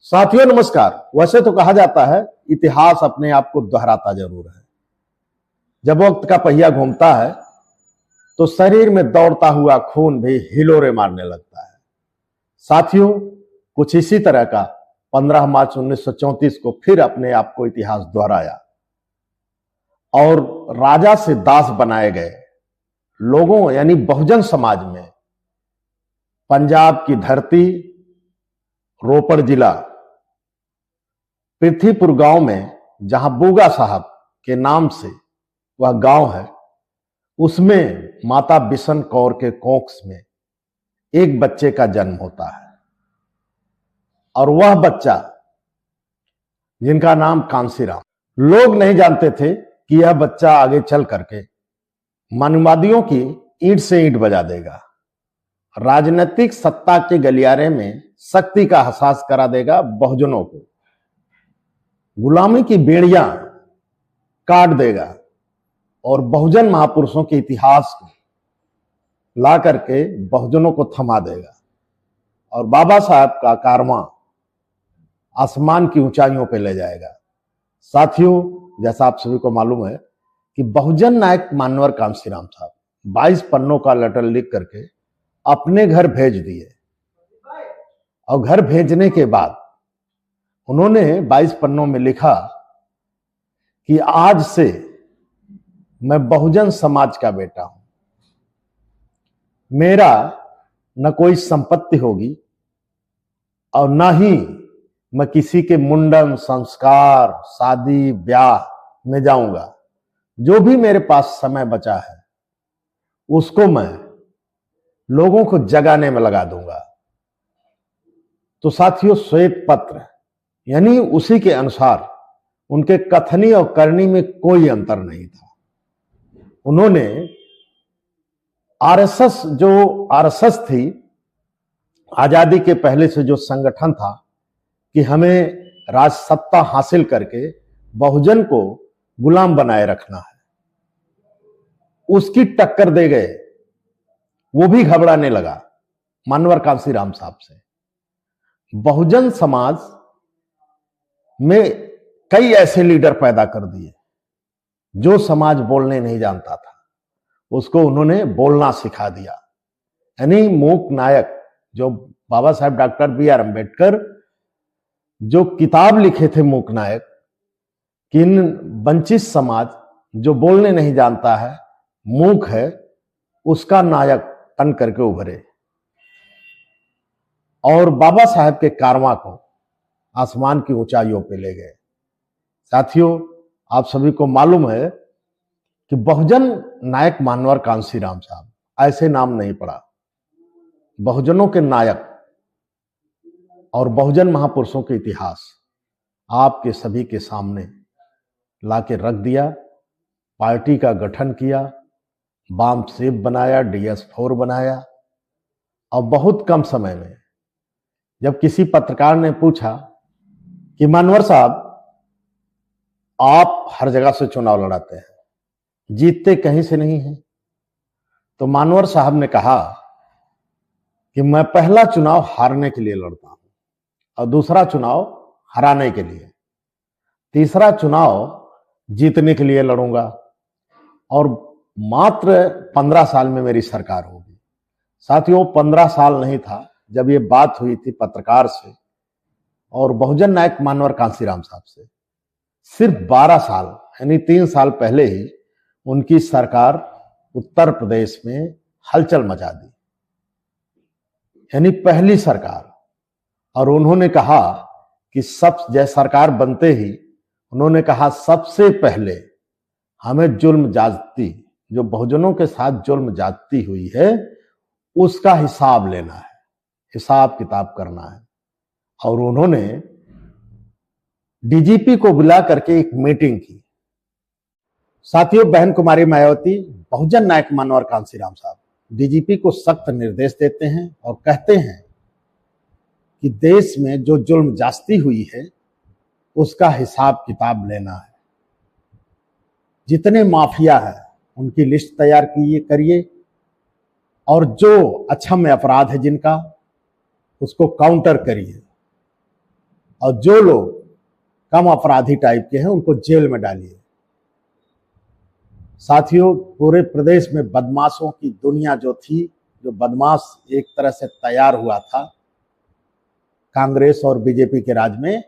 साथियों नमस्कार। वैसे तो कहा जाता है इतिहास अपने आप को दोहराता जरूर है। जब वक्त का पहिया घूमता है तो शरीर में दौड़ता हुआ खून भी हिलोरे मारने लगता है। साथियों, कुछ इसी तरह का 15 मार्च 1934 को फिर अपने आप को इतिहास दोहराया और राजा से दास बनाए गए लोगों यानी बहुजन समाज में पंजाब की धरती, रोपड़ जिला, पृथ्वीपुर गांव में जहां बूगा साहब के नाम से वह गांव है, उसमें माता बिशन कौर के कोख में एक बच्चे का जन्म होता है और वह बच्चा जिनका नाम कांसीराम। लोग नहीं जानते थे कि यह बच्चा आगे चल करके मानववादियों की ईंट से ईंट बजा देगा, राजनीतिक सत्ता के गलियारे में शक्ति का एहसास करा देगा, बहुजनों को गुलामी की बेड़ियां काट देगा और बहुजन महापुरुषों के इतिहास को ला करके बहुजनों को थमा देगा और बाबा साहब का कारवां आसमान की ऊंचाइयों पर ले जाएगा। साथियों, जैसा आप सभी को मालूम है कि बहुजन नायक मानवर कांसीराम साहब 22 पन्नों का लेटर लिख करके अपने घर भेज दिए और घर भेजने के बाद उन्होंने 22 पन्नों में लिखा कि आज से मैं बहुजन समाज का बेटा हूं, मेरा न कोई संपत्ति होगी और न ही मैं किसी के मुंडन, संस्कार, शादी, ब्याह में जाऊंगा। जो भी मेरे पास समय बचा है उसको मैं लोगों को जगाने में लगा दूंगा। तो साथियों, श्वेत पत्र यानी उसी के अनुसार उनके कथनी और करनी में कोई अंतर नहीं था। उन्होंने आरएसएस थी, आजादी के पहले से जो संगठन था कि हमें राज सत्ता हासिल करके बहुजन को गुलाम बनाए रखना है, उसकी टक्कर दे गए। वो भी घबराने लगा मानवर कांसीराम साहब से। बहुजन समाज में कई ऐसे लीडर पैदा कर दिए जो समाज बोलने नहीं जानता था, उसको उन्होंने बोलना सिखा दिया। यानी मूक नायक, जो बाबा साहब डॉक्टर बी.आर. अम्बेडकर जो किताब लिखे थे मूक नायक, कि वंचित समाज जो बोलने नहीं जानता है, मूक है, उसका नायक बन करके उभरे और बाबा साहब के कारवां को आसमान की ऊंचाइयों पे ले गए। साथियों, आप सभी को मालूम है कि बहुजन नायक मानवर कांसीराम साहब ऐसे नाम नहीं पड़ा। बहुजनों के नायक और बहुजन महापुरुषों के इतिहास आपके सभी के सामने लाके रख दिया। पार्टी का गठन किया, बाम सेब बनाया, DS-4 बनाया और बहुत कम समय में जब किसी पत्रकार ने पूछा कि मानवर साहब, आप हर जगह से चुनाव लड़ाते हैं, जीतते कहीं से नहीं हैं, तो मानवर साहब ने कहा कि मैं पहला चुनाव हारने के लिए लड़ता हूं और दूसरा चुनाव हराने के लिए, तीसरा चुनाव जीतने के लिए लड़ूंगा और मात्र 15 साल में मेरी सरकार होगी। साथियों, 15 साल नहीं था जब ये बात हुई थी पत्रकार से और बहुजन नायक मानवर कांसीराम साहब से। सिर्फ 12 साल यानी 3 साल पहले ही उनकी सरकार उत्तर प्रदेश में हलचल मचा दी, यानी पहली सरकार। और उन्होंने कहा कि सरकार बनते ही उन्होंने कहा सबसे पहले हमें जुल्म ज्यादती, जो बहुजनों के साथ जुल्म ज्यादती हुई है, उसका हिसाब लेना है, हिसाब किताब करना है। और उन्होंने DGP को बुला करके एक मीटिंग की। साथियों, बहन कुमारी मायावती, बहुजन नायक मानवर कांसीराम साहब DGP को सख्त निर्देश देते हैं और कहते हैं कि देश में जो जुल्म ज्यादती हुई है उसका हिसाब किताब लेना है। जितने माफिया है उनकी लिस्ट तैयार करिए और जो अक्षम्य अपराध है जिनका, उसको काउंटर करिए और जो लोग कम अपराधी टाइप के हैं उनको जेल में डालिए। साथियों, पूरे प्रदेश में बदमाशों की दुनिया जो थी, जो बदमाश एक तरह से तैयार हुआ था कांग्रेस और बीजेपी के राज में,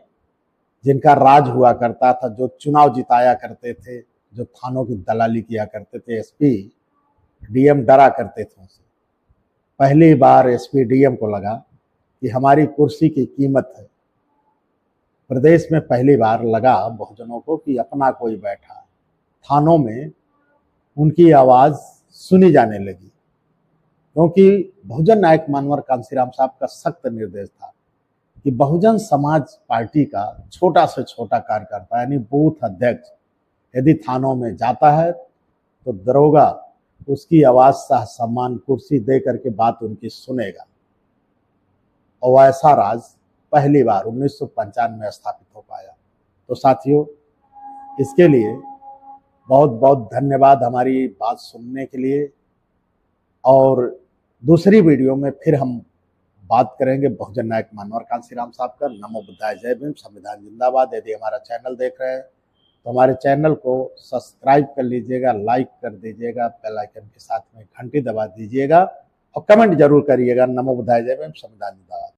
जिनका राज हुआ करता था, जो चुनाव जिताया करते थे, जो थानों की दलाली किया करते थे, एसपी डीएम डरा करते थे उनसे। पहली बार एसपी डीएम को लगा कि हमारी कुर्सी की कीमत है। प्रदेश में पहली बार लगा बहुजनों को कि अपना कोई बैठा है। थानों में उनकी आवाज सुनी जाने लगी, क्योंकि बहुजन नायक मानवर कांशीराम साहब का सख्त निर्देश था कि बहुजन समाज पार्टी का छोटा से छोटा कार्यकर्ता यानी बूथ अध्यक्ष यदि थानों में जाता है तो दरोगा उसकी आवाज सह सम्मान कुर्सी दे करके बात उनकी सुनेगा। और ऐसा राज पहली बार 1995 में स्थापित हो पाया। तो साथियों, इसके लिए बहुत बहुत धन्यवाद हमारी बात सुनने के लिए। और दूसरी वीडियो में फिर हम बात करेंगे बहुजन नायक मानवर कांशीराम साहब का। नमो बुद्धाय, जय भीम, संविधान जिंदाबाद। यदि हमारा चैनल देख रहे हैं तो हमारे चैनल को सब्सक्राइब कर लीजिएगा, लाइक कर दीजिएगा, बेल आइकन के साथ में घंटी दबा दीजिएगा और कमेंट जरूर करिएगा। नमो बुद्धाय, जय भीम, संविधान जिंदाबाद।